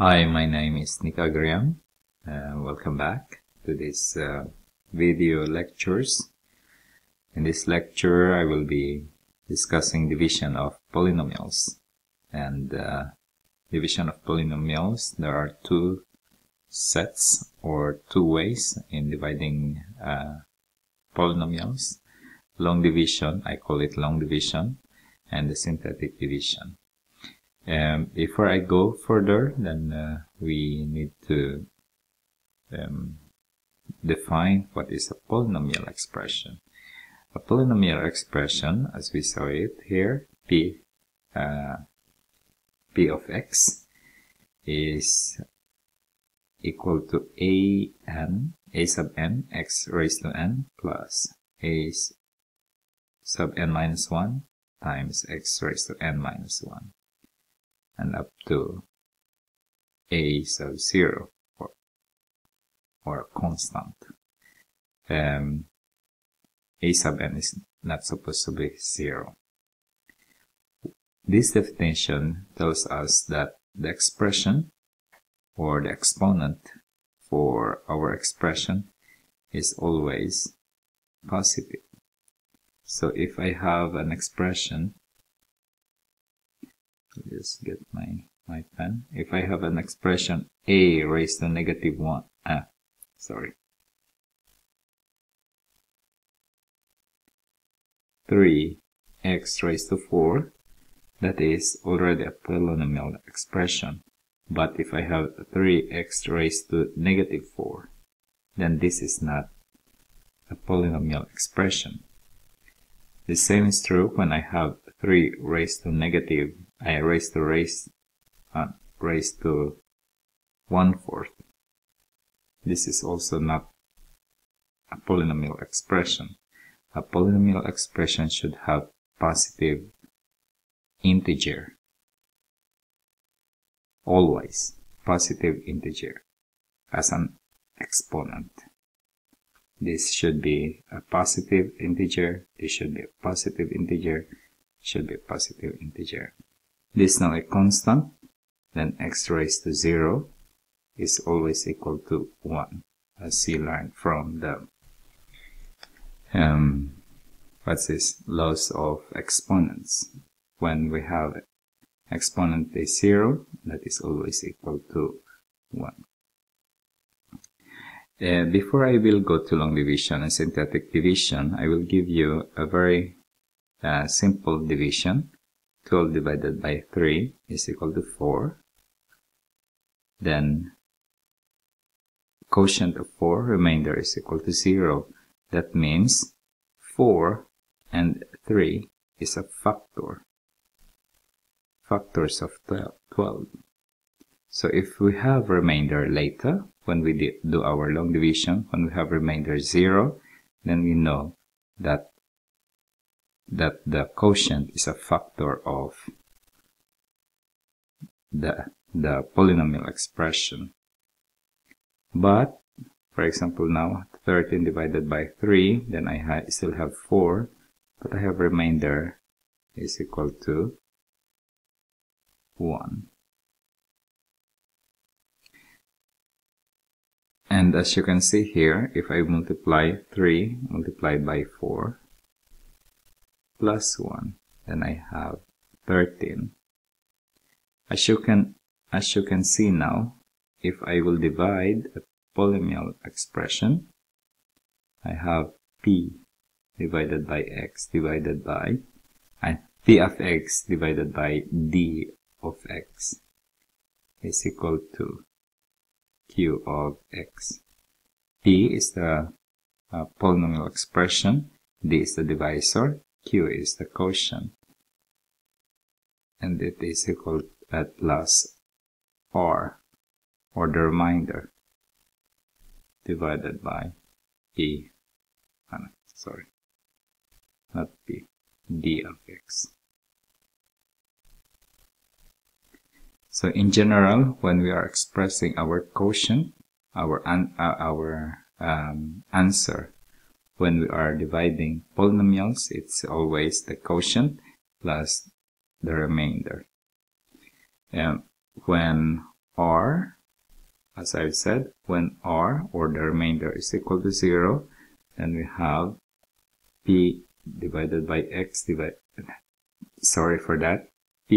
Hi, my name is Nick Agriam. Welcome back to this video lectures. In this lecture, I will be discussing division of polynomials. And division of polynomials, there are two sets or two ways in dividing polynomials. Long division, I call it long division, and the synthetic division. Before I go further, then we need to define what is a polynomial expression. A polynomial expression, as we saw it here, p of x is equal to a sub n x raised to n plus a sub n minus 1 times x raised to n minus 1. And up to a sub 0 or a constant. A sub n is not supposed to be 0. This definition tells us that the expression or the exponent for our expression is always positive. So if I have an expression, just get my pen. If I have an expression a raised to negative 1, 3x raised to 4, that is already a polynomial expression. But if I have 3x raised to negative 4, then this is not a polynomial expression. The same is true when I have 3 raised to negative, raised to 1/4. This is also not a polynomial expression. A polynomial expression should have positive integer. Always positive integer as an exponent. This should be a positive integer, this should be a positive integer, should be a positive integer. This is now a constant, then x raised to 0 is always equal to 1, as you learned from the laws of exponents. When we have exponent is 0, that is always equal to 1. Before I will go to long division and synthetic division, I will give you a very simple division. 12 divided by 3 is equal to 4. Then quotient of 4, remainder is equal to 0. That means 4 and 3 is a factor. Factors of 12. So if we have remainder later, when we do our long division, when we have remainder 0, then we know that the quotient is a factor of the polynomial expression. But, for example, now 13 divided by 3, then I still have 4, but I have remainder is equal to 1. And as you can see here, if I multiply 3 multiplied by 4 plus 1, then I have 13. As you can see now, if I will divide a polynomial expression, I have p divided by x divided by p of x divided by d of x is equal to q of x. P is the polynomial expression, d is the divisor, q is the quotient, and it is equal at plus r, or the remainder, divided by p, not p, d of x. So in general, when we are expressing our quotient, our answer, when we are dividing polynomials, it's always the quotient plus the remainder. When r, as I've said, when r or the remainder is equal to 0, then we have p divided by x p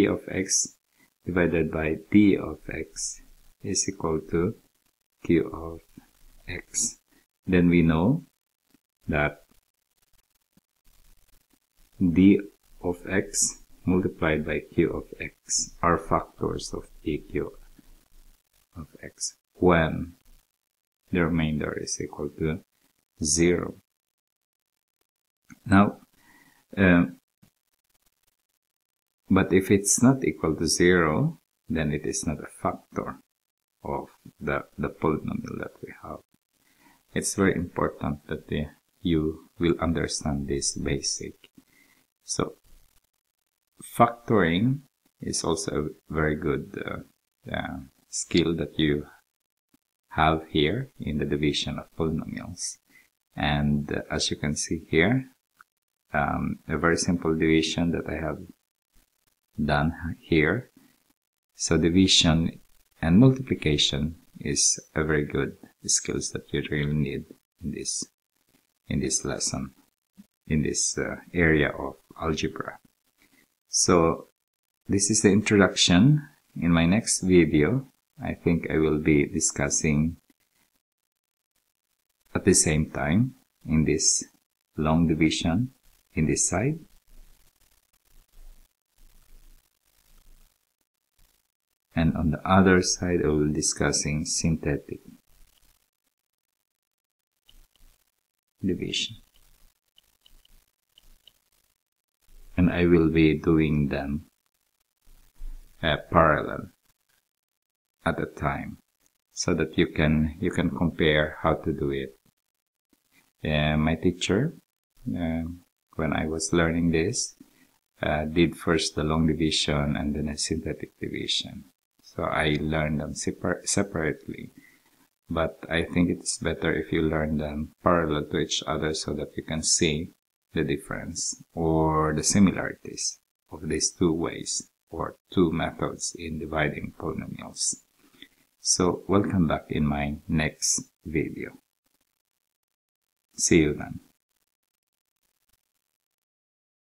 of x divided by d of x is equal to q of x. Then we know that d of x multiplied by q of x are factors of dq of x when the remainder is equal to 0. Now, but if it's not equal to 0, then it is not a factor of the polynomial that we have. It's very important that you will understand this basic. So, factoring is also a very good skill that you have here in the division of polynomials. And as you can see here, a very simple division that I have done here. So division and multiplication is a very good skills that you really need in this lesson, in this area of algebra. So this is the introduction. In my next video, I think I will be discussing at the same time in this long division in this side, and on the other side I will be discussing synthetic division, and I will be doing them parallel at a time, so that you can compare how to do it. My teacher, when I was learning this, did first the long division and then a synthetic division. So I learned them separately. But I think it's better if you learn them parallel to each other so that you can see the difference or the similarities of these two ways or two methods in dividing polynomials. So welcome back in my next video. See you then.